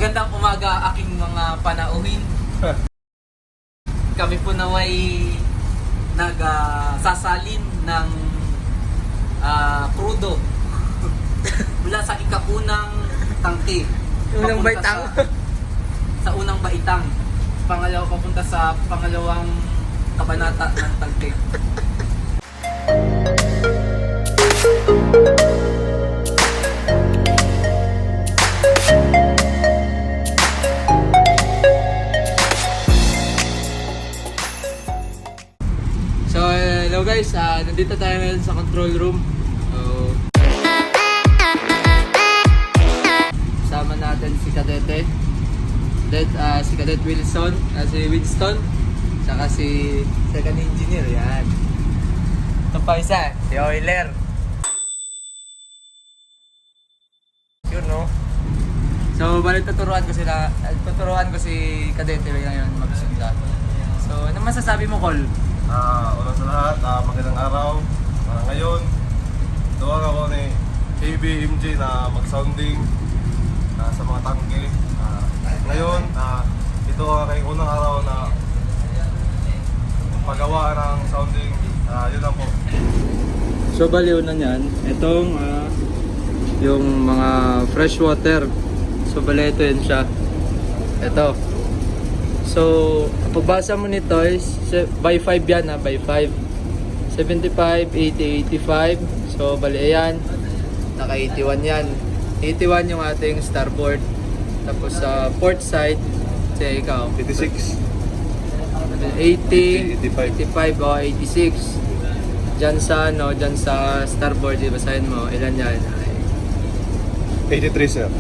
Magandang umaga aking mga panauhin. Kami po naway nagsasalin ng crudo mula sa ikaunang tangke. Unang Papunta baitang? sa unang baitang. Pangalawa papunta sa pangalawang kabanata ng tangke. So, hello guys, nandito tayo ngayon sa control room. So, kasama natin si Kadete, si Cadet Wilson, si Winston, saka si second engineer, yan. Ito pa isa, si Euler. Yun, no? So, balik tuturuan ko si Kadete ngayon magsunda. So, ano masasabi mo, Col? Una sa lahat, magandang araw. Ngayon, tuwag ako ni ABMG na mag-sounding sa mga tangke. Ngayon, ito ang aking unang araw na paggawa ng sounding. Yun lang po. So baliw na niyan, itong yung mga fresh water. So bali ito yun siya. Ito. So pagbasa mo nito is by 5 yan by 5. 75, 80, 85. So bali ayan. Naka 81 yan. 81 yung ating starboard. Tapos sa port side, say ikaw. 86. 80, 85. 85 o 86. Diyan sa starboard, basahin mo, ilan yan? 83, sir.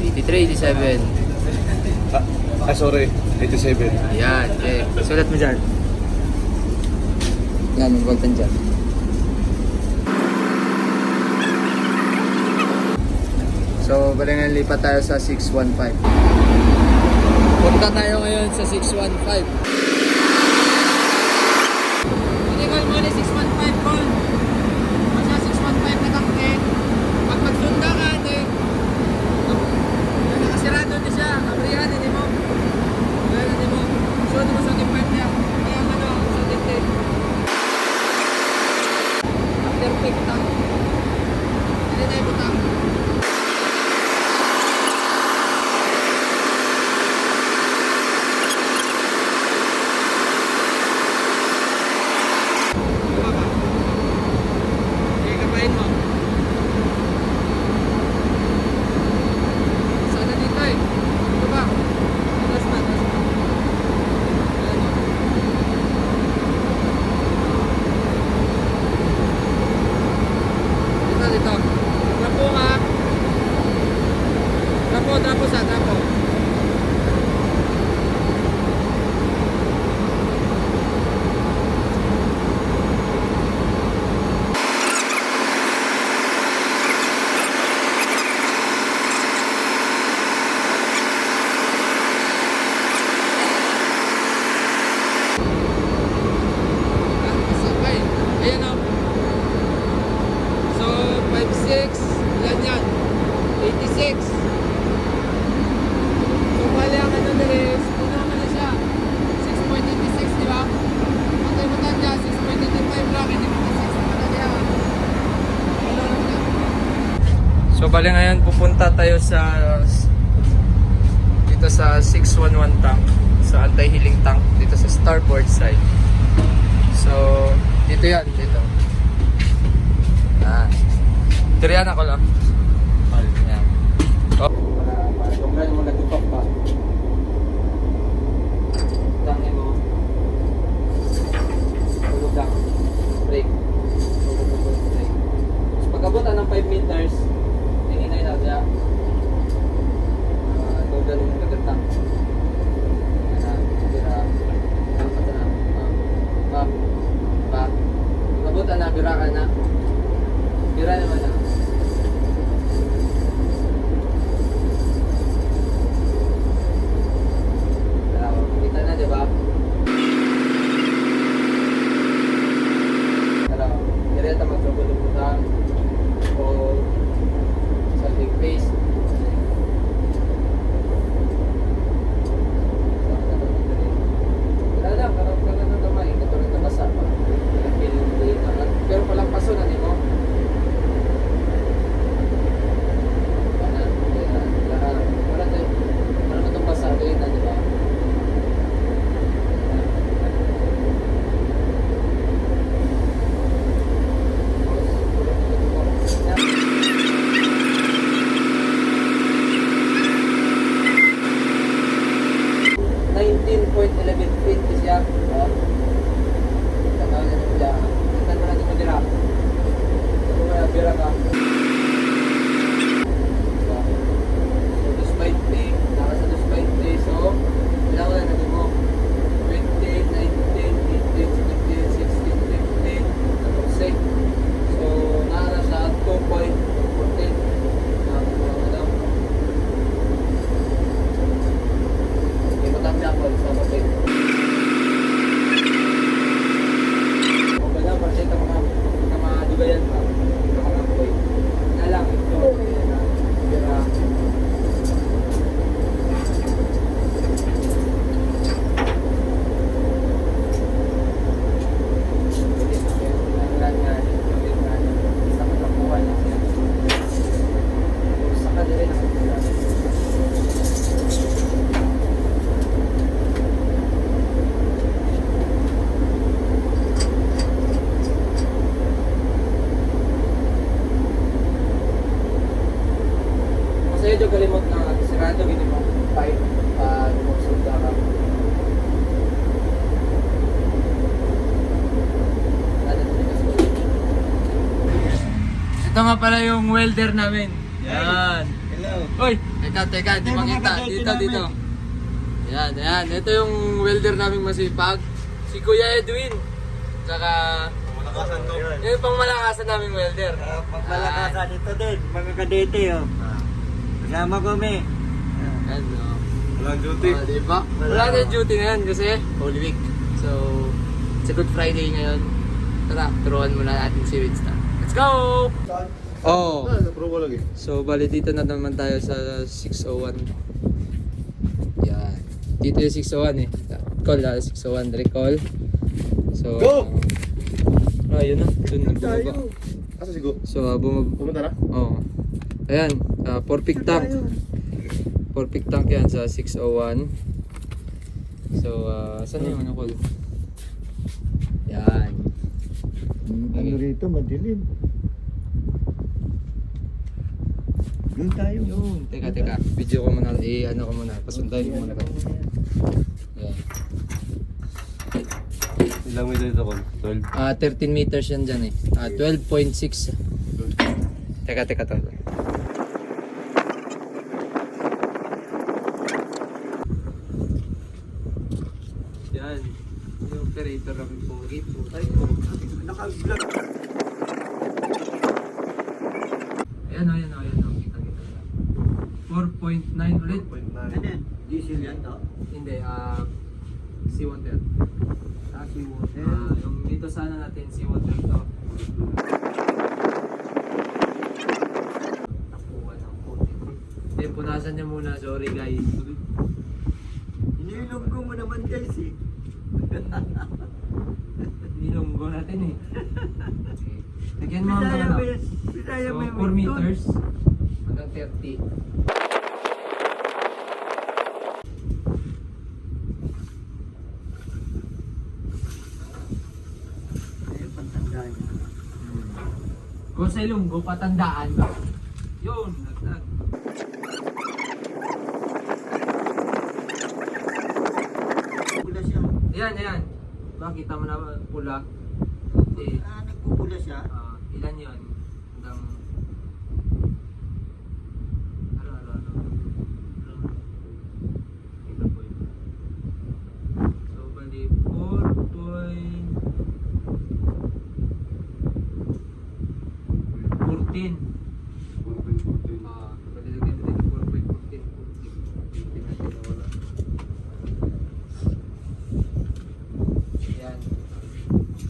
83, 87. Sorry, 87. Ayan, okay. Sulat mo dyan. Yan, magwagtan dyan. So, bali nga lipat tayo sa 615. Punta tayo ngayon sa 615. Call mo ni 615 call. Basta 615 na tangke. Pag magsunda ka, nakasirado na siya. Kabrihan, hindi mo. Kaya hindi mo. So, di mo sa tipad niya. Kaya sa tipad. Perfect tank. Hindi tayo butang. Trapo. Ayan o. So, 56, ilan yan? 86. So, bali ang ano nila, puno naman na siya. 6.86, di ba? Ang tayo mo tanda, 6.85 lang, hindi mo 6 pa na niya. So, bali ngayon, pupunta tayo sa dito sa 611 tank, sa anti-healing tank, dito sa starboard side. So, dito yan, dito. Diriyan ako lang. Yan. Oh. Para mo nagtutok pa. Tangin mo. Tulog lang. Break. Break. So, pagkabutan ng 5 meters, tingin na siya. Tulog lang yung nagtang. Pagkabutan na, bira ka na. Bira naman na. lagyan mo pipe lumagsulda ka. Ito nga pala yung welder namin. Yan. Hello. Hoy, teka, di makita. Dito. Yan. Ito yung welder naming masipag. Si Kuya Edwin. Tsaka, Malakasan to. yung pang malakasan naming welder. Pagmalakasan ito din, mga kadete oh. Kasama kami. Ano? Walang duty. Diba? Wala na yung duty ngayon kasi Holy Week. So, it's a Good Friday ngayon. Tara, turuan muna natin si Winston. Let's go! Oh. Pro ko lagi. So, bali dito na naman tayo sa 601. Yan. Dito yung 601 eh. Call 601, recall. So, Go! yun na. Dun na bumaba. Asa si Go? So, bumaba. Pumunta na? Oo. Ayan, Porpic tank. Porpic tank yan sa 601. So, saan yung ano call? Yan. Ano rito, madilim. Doon tayo. Yun. Teka. Video ko muna. Ano ko muna. Pasuntahin ko muna. Yan. Ilang meter dito ko? 12. 13 meters yan dyan eh. 12.6. Teka to. Yan. Yung operator namin po. Naka-vlog. Ayan o. Kita. 4.9 ulit. 0.9. Ano yan? Diesel yan to? Hindi, seawater. Kasi water. Yung dito sana natin seawater to. Nakuha ng puti. Hindi, punasan niya muna. Sorry guys. Inilog ko mo naman guys eh. Nilunggo natin eh. Okay. Lagyan mo ang Bisaya ano. mo yan. Bisaya So, mo yung 4 meters hanggang 30. Ayun, pantandaan niya. Kung sa Ilonggo, patandaan ba? Yun, nagtag. Pula siya. Ayan. Makita mo na pula. Hindi. Nagpupula siya. Ilan yun? Hanggang... Ano? Ito po yun. So, bali 4.14. 4.14. Bali lagyan natin 4.14. Hindi natin nawala. Yan.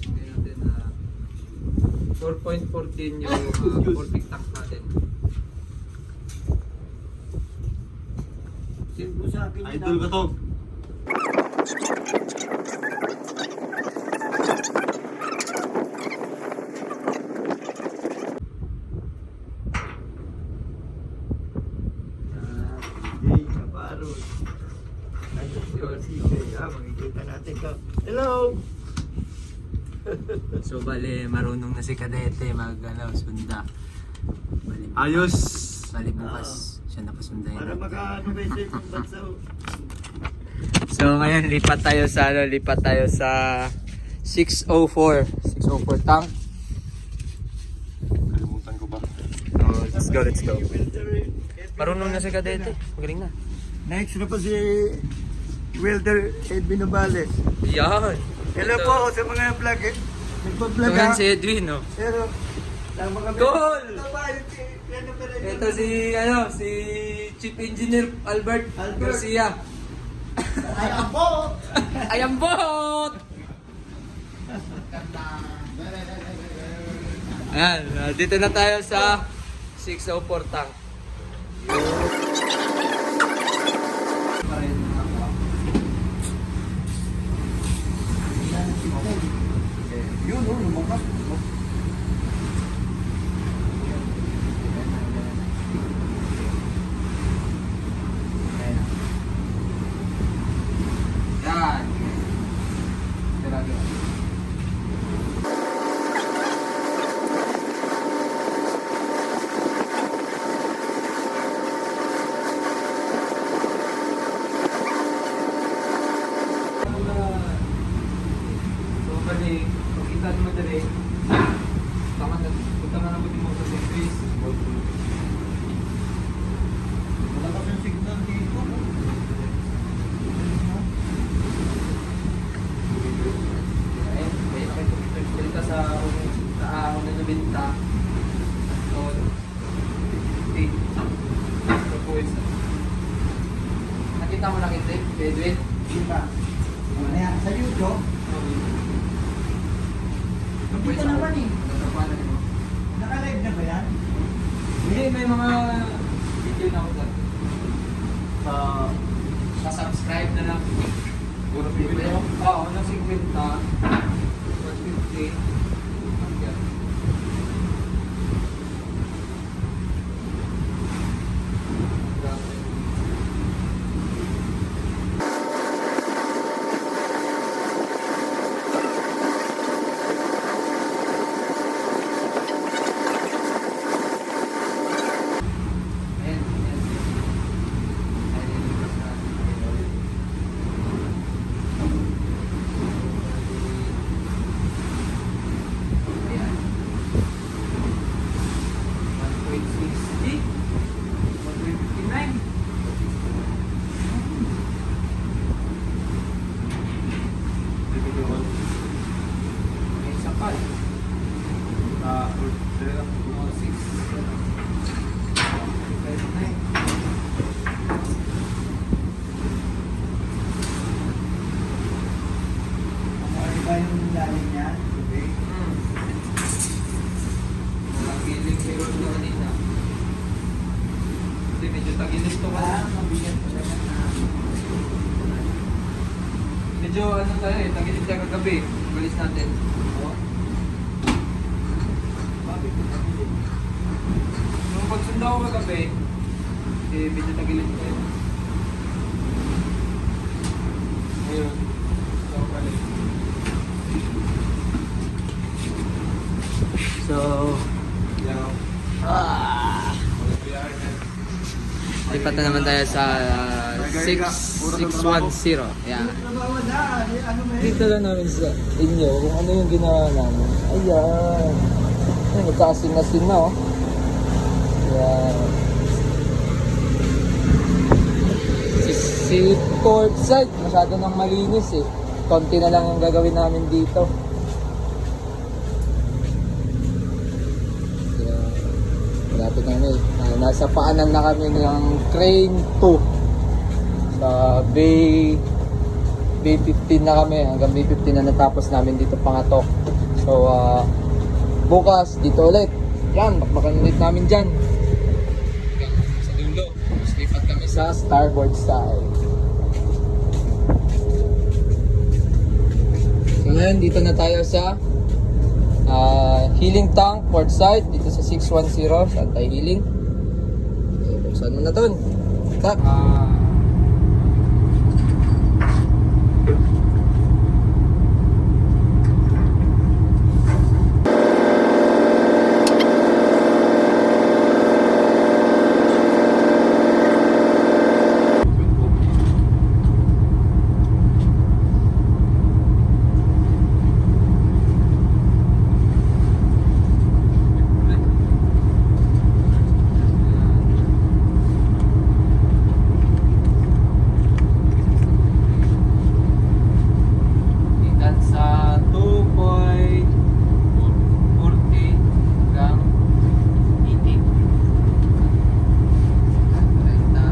Lagyan natin 4.14 yung Porpic tank natin. Send mo sa akin. Idol ka to. Jay Cabarros. Ayun, si Jay. Makikita natin to. Hello! So bali marunong na si Kadete sunda. Bali, Ayos. bali bukas siya napasundahin. Para makaano ba siya yung bansa. So ngayon lipat tayo sa 604 tank. Kalimutan ko ba? Oh, let's go. Marunong na si Kadete. Magaling na. Next na pa si Welder Edwin Nobales. Yan. Hello Ito. po ako sa mga vlog eh. Nagpa-vlog Ito ha. si Edwin, no? Pero, lang mga Goal! Ito ba yung Ito si Chief Engineer Albert Garcia. Ayambot! Ayan, dito na tayo sa 604 tank. Yun, lumakas. Yan. Grabe. Nakita mo na kita, Edwin? Di ba? Ano yan? Sa YouTube? Dito naman eh. Naka-live na ba yan? Hindi, may mga video na ako dyan. Sa-subscribe na lang. Puro video. Oo, ng 50. 150. Yan. Ayan, ayan. Ayan, yung sa ayan. 1.60. 1.59. May isa pa. Oh, 6. 59. Ano ba yung lalim niya? Okay. Ang feeling kayo na kanina. Hindi, medyo tagilis to ka. Mabigat pa naman na. Medyo ano tayo eh, tagilis tayo kagabi. Balis natin. Oo. Bakit ito mabigat? Nung pagsunda ko kagabi, eh, medyo tagilis tayo. Ngayon, so balik. So, lipat na naman tayo sa 610. Yan. Trabaho na. Ano may? Dito lang namin sa inyo kung ano yung ginawa namin. Ayan. Ay, nagkaasin-asin na oh. Ayan. Si port side, masyado nang malinis eh. Konti na lang yung gagawin namin dito. Ayan. Malapit na kami. Nasa paanan na kami ng Crane 2. Sa Bay 15 na kami, hanggang Bay 15 na natapos namin dito Pangatok. So bukas dito ulit. Yan, bakbakan ulit namin dyan. Hanggang sa dulo. Tapos lipat kami sa starboard side. So ngayon, dito na tayo sa healing tank port side dito sa 610 sa anti-healing. So, buksan mo na to. Tak. Ikan sa 2.40 hanggang 80. Renta.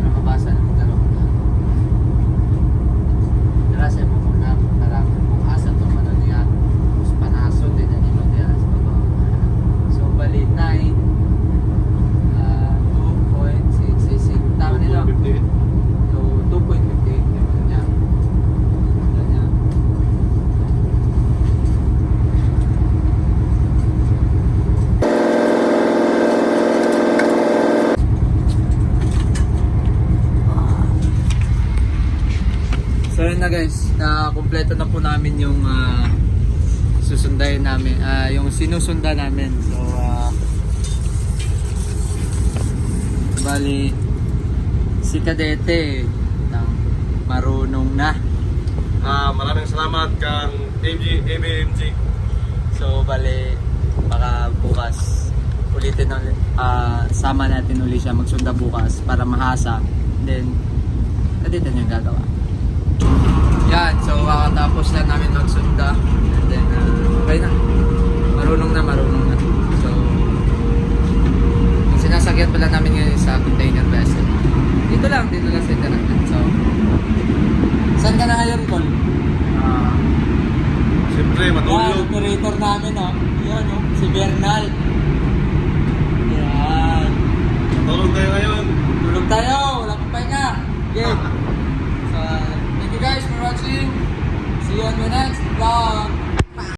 Nakabasa ng tarong na. Terasa mo muna tarang kung asa to man niya. Tapos panaso din ang imo diya sa baba. So bali 9 2.66 tama nila. So 2.58 naman niya. Ganyan. So yun na guys, na kumpleto na po namin yung susundayin namin, yung sinusunda namin. So bali si Kadete marunong na. Maraming salamat kang ABMG. So bali baka bukas ulitin ulit, sama natin uli siya magsunda bukas para mahasa then, dito niya gagawa. Yan, so kakatapos lang namin magsunda. And then, okay na. Marunong na. So, yung sinasakyan pala namin ngayon sa container vessel. Dito lang sa Internet. So, saan ka na ngayon, Col? Siyempre, Yan, matulog. operator namin, oh. Yan, oh. Si Bernal. Yan. Matulog tayo ngayon. Tulog tayo, wala pang pahinga. Okay. So, thank you guys for watching. See you on the next vlog.